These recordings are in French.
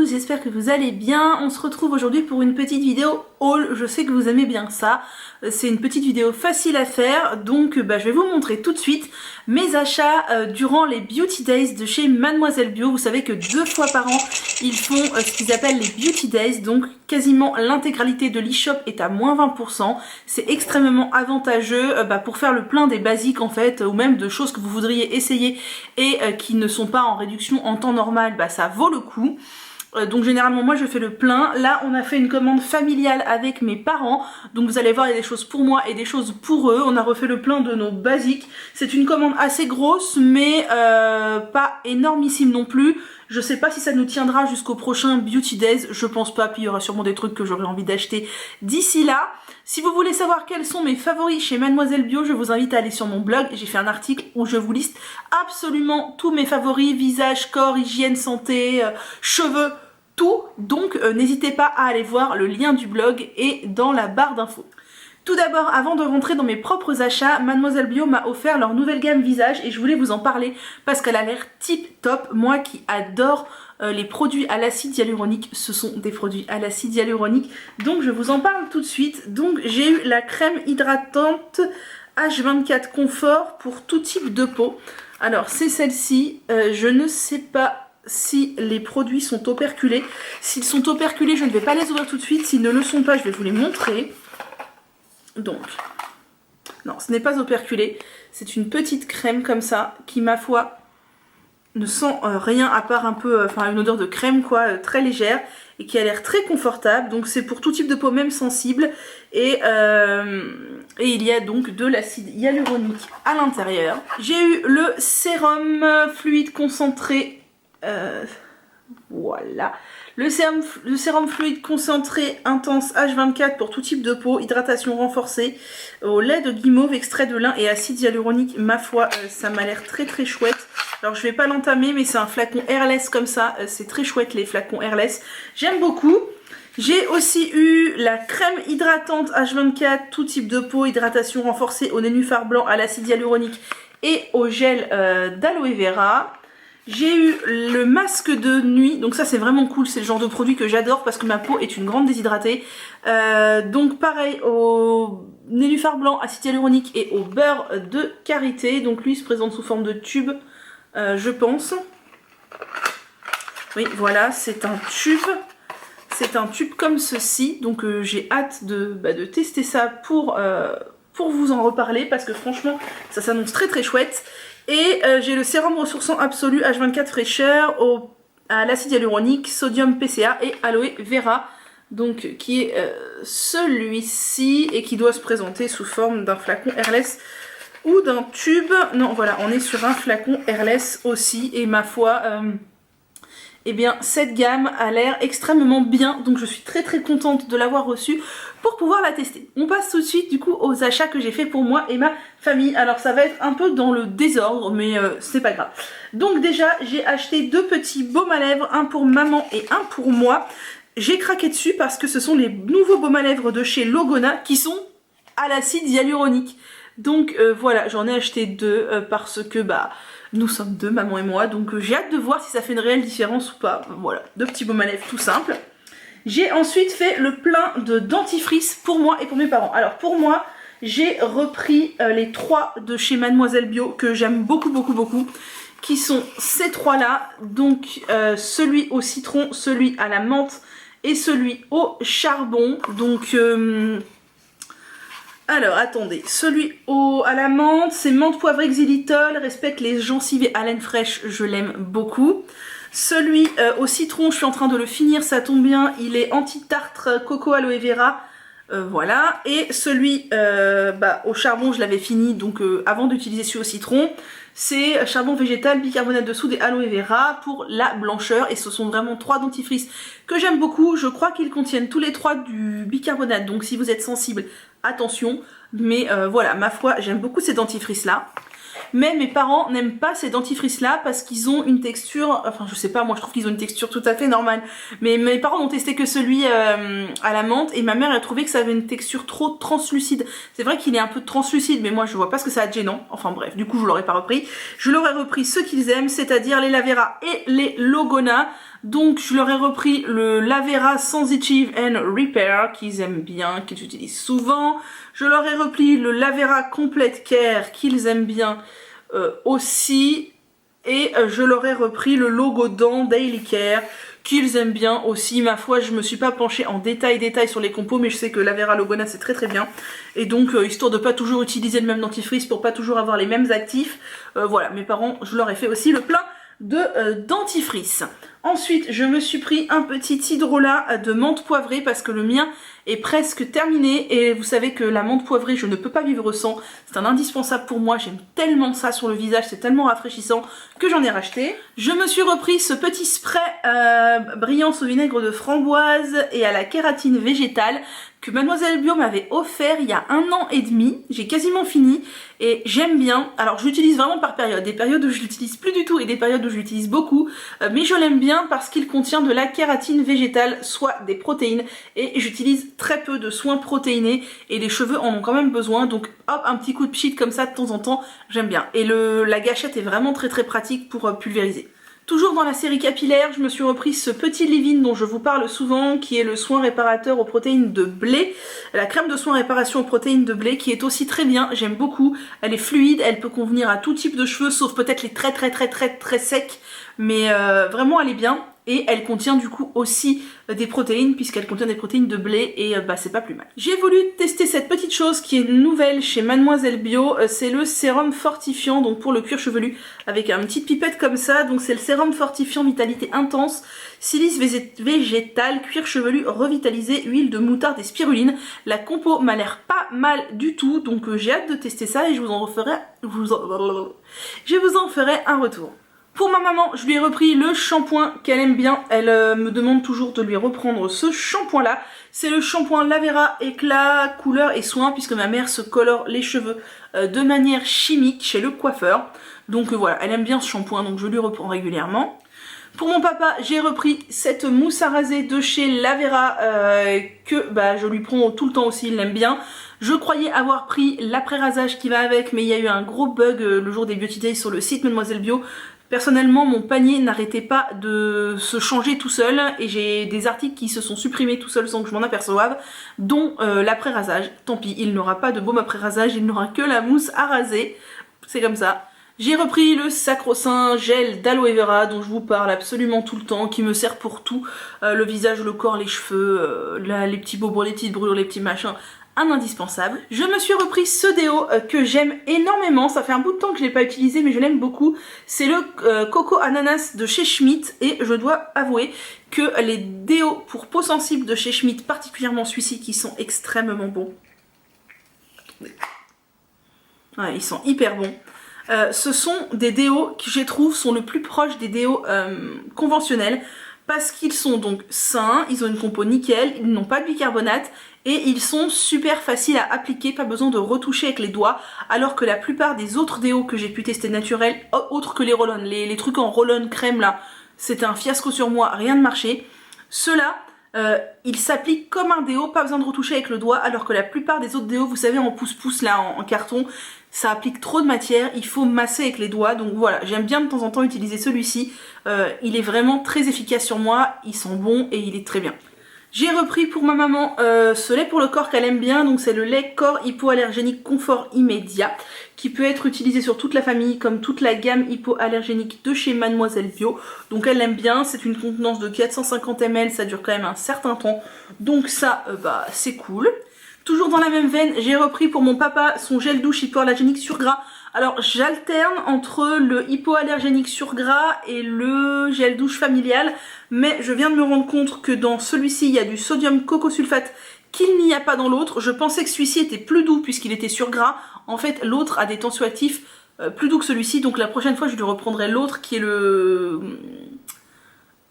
tous, j'espère que vous allez bien. On se retrouve aujourd'hui pour une petite vidéo haul. Je sais que vous aimez bien ça. C'est une petite vidéo facile à faire, donc je vais vous montrer tout de suite mes achats durant les Beauty Days de chez Mademoiselle Bio. Vous savez que 2 fois par an, ils font ce qu'ils appellent les Beauty Days, donc quasiment l'intégralité de l'e-shop est à moins 20%. C'est extrêmement avantageux pour faire le plein des basiques en fait, ou même de choses que vous voudriez essayer et qui ne sont pas en réduction en temps normal, ça vaut le coup. Donc généralement moi je fais le plein. Là on a fait une commande familiale avec mes parents, donc vous allez voir il y a des choses pour moi et des choses pour eux. On a refait le plein de nos basiques. C'est une commande assez grosse mais pas énormissime non plus. Je sais pas si ça nous tiendra jusqu'au prochain Beauty Days, je pense pas, puis il y aura sûrement des trucs que j'aurai envie d'acheter d'ici là. Si vous voulez savoir quels sont mes favoris chez Mademoiselle Bio, je vous invite à aller sur mon blog. J'ai fait un article où je vous liste absolument tous mes favoris, visage, corps, hygiène, santé, cheveux, tout. Donc n'hésitez pas à aller voir, le lien du blog est dans la barre d'infos. Tout d'abord, avant de rentrer dans mes propres achats, Mademoiselle Bio m'a offert leur nouvelle gamme visage et je voulais vous en parler parce qu'elle a l'air tip top. Moi qui adore les produits à l'acide hyaluronique, ce sont des produits à l'acide hyaluronique, donc je vous en parle tout de suite. Donc j'ai eu la crème hydratante H24 Confort pour tout type de peau. Alors c'est celle-ci, je ne sais pas si les produits sont operculés. S'ils sont operculés, je ne vais pas les ouvrir tout de suite. S'ils ne le sont pas, je vais vous les montrer. Donc, non, ce n'est pas operculé. C'est une petite crème comme ça qui, ma foi, ne sent rien à part un peu, une odeur de crème quoi, très légère et qui a l'air très confortable. Donc c'est pour tout type de peau, même sensible. Et il y a donc de l'acide hyaluronique à l'intérieur. J'ai eu le sérum fluide concentré. Voilà. Le sérum fluide concentré intense H24 pour tout type de peau, hydratation renforcée, au lait de guimauve, extrait de lin et acide hyaluronique. Ma foi, ça m'a l'air très très chouette. Alors je vais pas l'entamer, mais c'est un flacon airless comme ça, c'est très chouette les flacons airless. J'aime beaucoup. J'ai aussi eu la crème hydratante H24, tout type de peau, hydratation renforcée au nénuphar blanc, à l'acide hyaluronique et au gel d'aloe vera. J'ai eu le masque de nuit, donc ça c'est vraiment cool, c'est le genre de produit que j'adore parce que ma peau est une grande déshydratée. Donc pareil au nénuphar blanc, acide hyaluronique et au beurre de karité. Donc lui il se présente sous forme de tube, je pense. Oui voilà, c'est un tube. C'est un tube comme ceci, donc j'ai hâte de tester ça pour vous en reparler parce que franchement ça s'annonce très très chouette. Et j'ai le sérum ressourçant absolu H24 fraîcheur à l'acide hyaluronique, sodium PCA et aloe vera. Donc qui est celui-ci et qui doit se présenter sous forme d'un flacon airless ou d'un tube. Non voilà, on est sur un flacon airless aussi et ma foi... eh bien cette gamme a l'air extrêmement bien, donc je suis très très contente de l'avoir reçue pour pouvoir la tester. On passe tout de suite du coup aux achats que j'ai fait pour moi et ma famille. Alors ça va être un peu dans le désordre mais c'est pas grave. Donc déjà j'ai acheté 2 petits baumes à lèvres, un pour maman et un pour moi. J'ai craqué dessus parce que ce sont les nouveaux baumes à lèvres de chez Logona qui sont à l'acide hyaluronique. Donc voilà, j'en ai acheté 2 parce que nous sommes 2, maman et moi, donc j'ai hâte de voir si ça fait une réelle différence ou pas. Voilà, 2 petits baumes à lèvres tout simples. J'ai ensuite fait le plein de dentifrice pour moi et pour mes parents. Alors pour moi, j'ai repris les 3 de chez Mademoiselle Bio que j'aime beaucoup beaucoup beaucoup, qui sont ces 3 là, donc celui au citron, celui à la menthe et celui au charbon. Donc... alors attendez, celui à la menthe, c'est menthe poivrée xylitol, respecte les gencives et haleine fraîche, je l'aime beaucoup. Celui au citron, je suis en train de le finir, ça tombe bien, il est anti-tartre coco aloe vera, voilà. Et celui au charbon, je l'avais fini, donc avant d'utiliser celui au citron, c'est charbon végétal, bicarbonate de soude et aloe vera pour la blancheur. Et ce sont vraiment 3 dentifrices que j'aime beaucoup. Je crois qu'ils contiennent tous les 3 du bicarbonate, donc si vous êtes sensible, attention. Mais voilà, ma foi, j'aime beaucoup ces dentifrices là. Mais mes parents n'aiment pas ces dentifrices là parce qu'ils ont une texture, enfin je sais pas, moi je trouve qu'ils ont une texture tout à fait normale. Mais mes parents n'ont testé que celui à la menthe et ma mère a trouvé que ça avait une texture trop translucide. C'est vrai qu'il est un peu translucide mais moi je vois pas ce que ça a de gênant. Enfin bref, du coup je l'aurais pas repris. Je l'aurais repris ceux qu'ils aiment, c'est-à-dire les Lavera et les Logona. Donc je leur ai repris le Lavera Sensitive and Repair qu'ils aiment bien, qu'ils utilisent souvent. Je leur ai repris le Lavera Complete Care qu'ils aiment bien aussi. Et je leur ai repris le Logodan Daily Care qu'ils aiment bien aussi. Ma foi, je me suis pas penchée en détail sur les compos, mais je sais que Lavera Logona c'est très bien. Et donc, histoire de pas toujours utiliser le même dentifrice, pour pas toujours avoir les mêmes actifs, voilà, mes parents, je leur ai fait aussi le plein de dentifrice. Ensuite, je me suis pris un petit hydrolat de menthe poivrée parce que le mien est presque terminé et vous savez que la menthe poivrée, je ne peux pas vivre sans. C'est un indispensable pour moi, j'aime tellement ça sur le visage, c'est tellement rafraîchissant que j'en ai racheté. Je me suis repris ce petit spray brillance au vinaigre de framboise et à la kératine végétale que Mademoiselle Bio m'avait offert il y a 1 an et demi. J'ai quasiment fini et j'aime bien. Alors je l'utilise vraiment par période, des périodes où je l'utilise plus du tout et des périodes où je l'utilise beaucoup, mais je l'aime bien parce qu'il contient de la kératine végétale, soit des protéines, et j'utilise très peu de soins protéinés et les cheveux en ont quand même besoin, donc hop, un petit coup de pchit comme ça de temps en temps, j'aime bien. Et la gâchette est vraiment très pratique pour pulvériser. Toujours dans la série capillaire, je me suis repris ce petit leave-in dont je vous parle souvent, qui est le soin réparateur aux protéines de blé, la crème de soin réparation aux protéines de blé, qui est aussi très bien, j'aime beaucoup. Elle est fluide, elle peut convenir à tout type de cheveux, sauf peut-être les très secs, mais vraiment elle est bien. Et elle contient du coup aussi des protéines, puisqu'elle contient des protéines de blé, et c'est pas plus mal. J'ai voulu tester cette petite chose qui est nouvelle chez Mademoiselle Bio, c'est le sérum fortifiant, donc pour le cuir chevelu, avec une petite pipette comme ça. Donc c'est le sérum fortifiant vitalité intense, silice végétal, cuir chevelu revitalisé, huile de moutarde et spiruline. La compo m'a l'air pas mal du tout, donc j'ai hâte de tester ça et je vous en ferai un retour. Pour ma maman, je lui ai repris le shampoing qu'elle aime bien. Elle me demande toujours de lui reprendre ce shampoing là. C'est le shampoing Lavera éclat, couleur et soin, puisque ma mère se colore les cheveux de manière chimique chez le coiffeur. Donc voilà, elle aime bien ce shampoing, donc je lui reprends régulièrement. Pour mon papa, j'ai repris cette mousse à raser de chez Lavera que je lui prends tout le temps aussi, il l'aime bien. Je croyais avoir pris l'après-rasage qui va avec, mais il y a eu un gros bug le jour des Beauty Days sur le site Mademoiselle Bio. Personnellement, mon panier n'arrêtait pas de se changer tout seul et j'ai des articles qui se sont supprimés tout seuls sans que je m'en aperçoive, dont l'après-rasage. Tant pis, il n'aura pas de baume après-rasage, il n'aura que la mousse à raser. C'est comme ça. J'ai repris le sacro-saint gel d'aloe vera dont je vous parle absolument tout le temps, qui me sert pour tout, le visage, le corps, les cheveux, les petits bobos, les petites brûlures, les petits machins. Un indispensable. Je me suis repris ce déo que j'aime énormément, ça fait un bout de temps que je l'ai pas utilisé mais je l'aime beaucoup. C'est le Coco Ananas de chez Schmitt et je dois avouer que les déos pour peau sensible de chez Schmitt, particulièrement celui-ci, qui sont extrêmement bons. Ouais, ils sont hyper bons. Ce sont des déos qui, je trouve, sont le plus proche des déos conventionnels, parce qu'ils sont donc sains, ils ont une compo nickel, ils n'ont pas de bicarbonate et ils sont super faciles à appliquer, pas besoin de retoucher avec les doigts, alors que la plupart des autres déos que j'ai pu tester naturels, autres que les roll-on, les trucs en roll-on crème là, c'était un fiasco sur moi, rien ne marchait. Ceux-là, ils s'appliquent comme un déo, pas besoin de retoucher avec le doigt, alors que la plupart des autres déos, vous savez, en pouce-pouce là, en carton, ça applique trop de matière, il faut masser avec les doigts. Donc voilà, j'aime bien de temps en temps utiliser celui-ci, il est vraiment très efficace sur moi, il sent bon et il est très bien. J'ai repris pour ma maman ce lait pour le corps qu'elle aime bien, donc c'est le lait corps hypoallergénique confort immédiat, qui peut être utilisé sur toute la famille, comme toute la gamme hypoallergénique de chez Mademoiselle Bio. Donc elle l'aime bien, c'est une contenance de 450 ml, ça dure quand même un certain temps, donc ça c'est cool. Toujours dans la même veine, j'ai repris pour mon papa son gel douche hypoallergénique sur gras. Alors j'alterne entre le hypoallergénique sur gras et le gel douche familial, mais je viens de me rendre compte que dans celui-ci il y a du sodium cocosulfate qu'il n'y a pas dans l'autre. Je pensais que celui-ci était plus doux puisqu'il était sur gras. En fait l'autre a des tensioactifs plus doux que celui-ci, donc la prochaine fois je lui reprendrai l'autre qui est le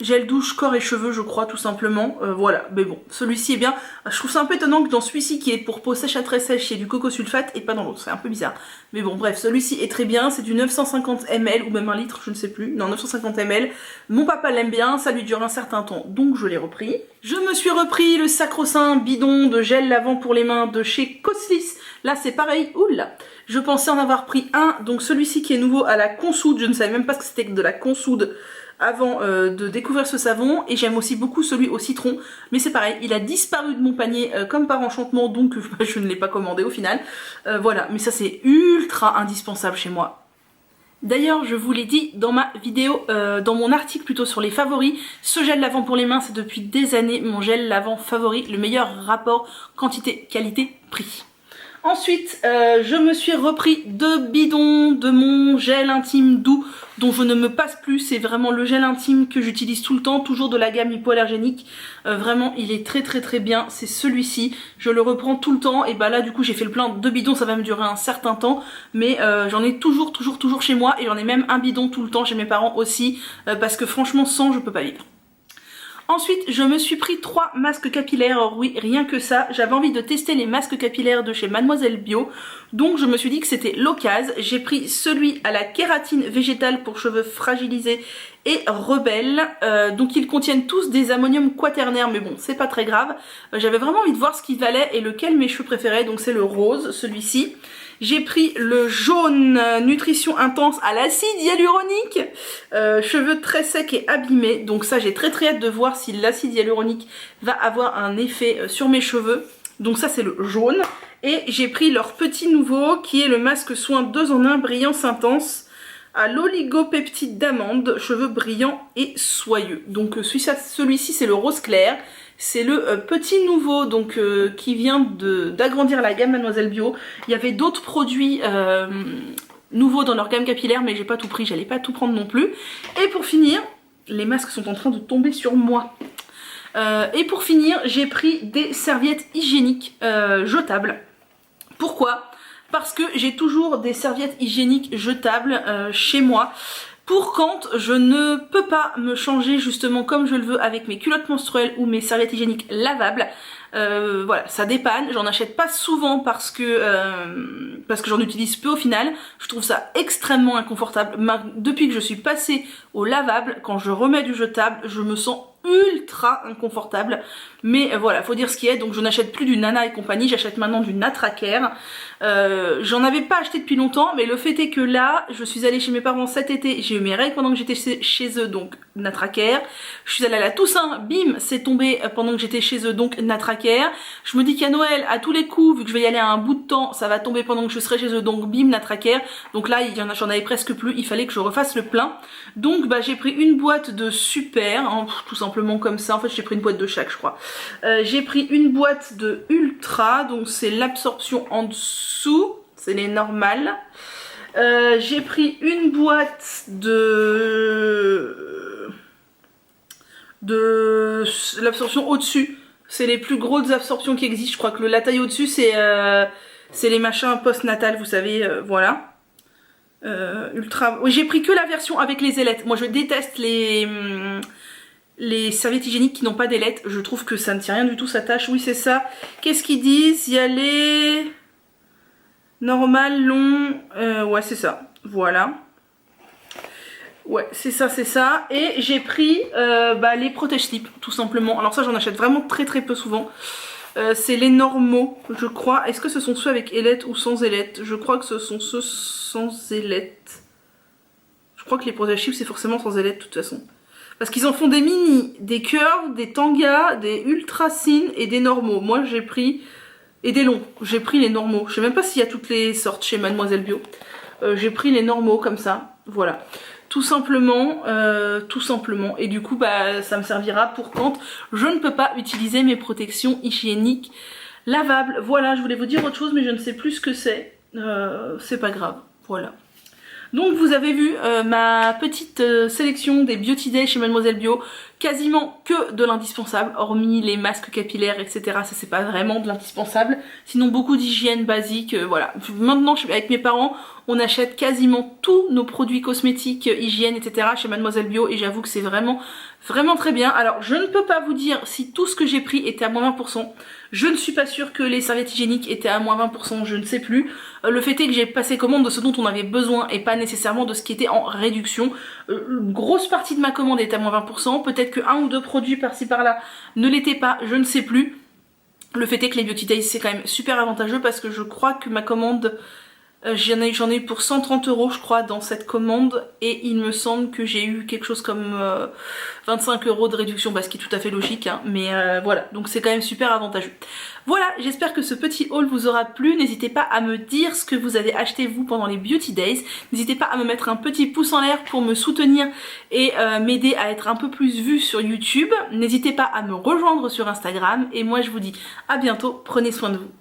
gel douche corps et cheveux, je crois, tout simplement. Voilà, mais bon, celui-ci est bien. Je trouve ça un peu étonnant que dans celui-ci qui est pour peau sèche à très sèche, il y ait du cocosulfate et pas dans l'autre, c'est un peu bizarre. Mais bon, bref, celui-ci est très bien, c'est du 950 ml ou même 1 litre, je ne sais plus. Non, 950 ml. Mon papa l'aime bien, ça lui dure un certain temps, donc je l'ai repris. Je me suis repris le sacro-saint bidon de gel lavant pour les mains de chez Coslis. Là, c'est pareil, oula. Je pensais en avoir pris un, donc celui-ci qui est nouveau à la consoude, je ne savais même pas ce que c'était que de la consoude. avant de découvrir ce savon, et j'aime aussi beaucoup celui au citron, mais c'est pareil, il a disparu de mon panier comme par enchantement, donc je ne l'ai pas commandé au final. Voilà, mais ça c'est ultra indispensable chez moi. D'ailleurs, je vous l'ai dit dans ma vidéo, dans mon article plutôt sur les favoris, ce gel lavant pour les mains, c'est depuis des années mon gel lavant favori, le meilleur rapport quantité, qualité, prix. Ensuite, je me suis repris 2 bidons de mon gel intime doux dont je ne me passe plus. C'est vraiment le gel intime que j'utilise tout le temps, toujours de la gamme hypoallergénique. Vraiment, il est très bien. C'est celui-ci. Je le reprends tout le temps. Et bah là, du coup, j'ai fait le plein de 2 bidons. Ça va me durer un certain temps. Mais j'en ai toujours chez moi. Et j'en ai même un bidon tout le temps chez mes parents aussi. Parce que franchement, sans, je peux pas vivre. Ensuite, je me suis pris 3 masques capillaires. Alors oui, rien que ça. J'avais envie de tester les masques capillaires de chez Mademoiselle Bio. Donc je me suis dit que c'était l'occasion. J'ai pris celui à la kératine végétale pour cheveux fragilisés et rebelles. Donc ils contiennent tous des ammonium quaternaire, mais bon, c'est pas très grave. J'avais vraiment envie de voir ce qu'il valait et lequel mes cheveux préféraient. Donc c'est le rose, celui-ci. J'ai pris le jaune nutrition intense à l'acide hyaluronique, cheveux très secs et abîmés. Donc ça, j'ai très hâte de voir si l'acide hyaluronique va avoir un effet sur mes cheveux. Donc ça, c'est le jaune. Et j'ai pris leur petit nouveau qui est le masque soin 2 en 1 brillance intense à l'oligopeptide d'amande, cheveux brillants et soyeux. Donc celui-ci, c'est le rose clair. C'est le petit nouveau donc qui vient d'agrandir la gamme Mademoiselle Bio. Il y avait d'autres produits nouveaux dans leur gamme capillaire, mais j'ai pas tout pris, j'allais pas tout prendre non plus. Et pour finir, les masques sont en train de tomber sur moi. Et pour finir, j'ai pris des serviettes hygiéniques jetables. Pourquoi ? Parce que j'ai toujours des serviettes hygiéniques jetables chez moi. Pour quand je ne peux pas me changer justement comme je le veux avec mes culottes menstruelles ou mes serviettes hygiéniques lavables. Voilà, ça dépanne. J'en achète pas souvent parce que j'en utilise peu au final. Je trouve ça extrêmement inconfortable. Depuis que je suis passée au lavable, quand je remets du jetable, je me sens ultra inconfortable. Mais voilà, faut dire ce qui est. Donc je n'achète plus du Nana et compagnie, j'achète maintenant du Natracare. J'en avais pas acheté depuis longtemps, mais le fait est que là, je suis allée chez mes parents cet été, j'ai eu mes règles pendant que j'étais chez eux, donc Natracare. Je suis allée à la Toussaint, bim, c'est tombé pendant que j'étais chez eux, donc Natracare. Je me dis qu'à Noël, à tous les coups, vu que je vais y aller à un bout de temps, ça va tomber pendant que je serai chez eux, donc bim, Natracare. Donc là, j'en avais presque plus, il fallait que je refasse le plein. Donc bah j'ai pris une boîte de super, hein, tout simplement comme ça. En fait, j'ai pris une boîte de chaque, je crois. J'ai pris une boîte de Ultra, donc c'est l'absorption en dessous, c'est les normales. J'ai pris une boîte de l'absorption au-dessus, c'est les plus grosses absorptions qui existent. Je crois que la taille au-dessus c'est les machins post-natal, vous savez, voilà. Ultra. J'ai pris que la version avec les ailettes. Moi je déteste les serviettes hygiéniques qui n'ont pas d'ailettes, je trouve que ça ne tient rien du tout, ça tâche. Oui, c'est ça. Qu'est-ce qu'ils disent? Il y a les normal, long, ouais, c'est ça. Voilà. Ouais, c'est ça. Et j'ai pris les protège-slips, tout simplement. Alors ça, j'en achète vraiment très peu souvent. C'est les normaux, je crois. Est-ce que ce sont ceux avec ailettes ou sans ailettes? Je crois que ce sont ceux sans ailettes. Je crois que les protège-slips, c'est forcément sans ailettes, de toute façon. Parce qu'ils en font des mini, des curves, des tangas, des ultra thin et des normaux. Moi j'ai pris, et des longs, j'ai pris les normaux. Je sais même pas s'il y a toutes les sortes chez Mademoiselle Bio. J'ai pris les normaux comme ça, voilà. Tout simplement. Et du coup bah ça me servira pour quand je ne peux pas utiliser mes protections hygiéniques lavables. Voilà, je voulais vous dire autre chose mais je ne sais plus ce que c'est. C'est pas grave, voilà. Donc vous avez vu ma petite sélection des Beauty Day chez Mademoiselle Bio, quasiment que de l'indispensable, hormis les masques capillaires, etc. Ça c'est pas vraiment de l'indispensable, sinon beaucoup d'hygiène basique, voilà. Maintenant avec mes parents, on achète quasiment tous nos produits cosmétiques, hygiène, etc. chez Mademoiselle Bio et j'avoue que c'est vraiment très bien. Alors je ne peux pas vous dire si tout ce que j'ai pris était à moins 20%. Je ne suis pas sûre que les serviettes hygiéniques étaient à moins 20%, je ne sais plus. Le fait est que j'ai passé commande de ce dont on avait besoin et pas nécessairement de ce qui était en réduction. Une grosse partie de ma commande est à moins 20%, peut-être que 1 ou 2 produits par-ci par-là ne l'étaient pas, je ne sais plus. Le fait est que les Beauty Days c'est quand même super avantageux parce que je crois que ma commande J'en ai eu pour 130 € je crois dans cette commande et il me semble que j'ai eu quelque chose comme 25 € de réduction, bah, ce qui est tout à fait logique hein, mais voilà, donc c'est quand même super avantageux. Voilà, j'espère que ce petit haul vous aura plu, n'hésitez pas à me dire ce que vous avez acheté vous pendant les Beauty Days, n'hésitez pas à me mettre un petit pouce en l'air pour me soutenir et m'aider à être un peu plus vue sur YouTube, n'hésitez pas à me rejoindre sur Instagram et moi je vous dis à bientôt, prenez soin de vous.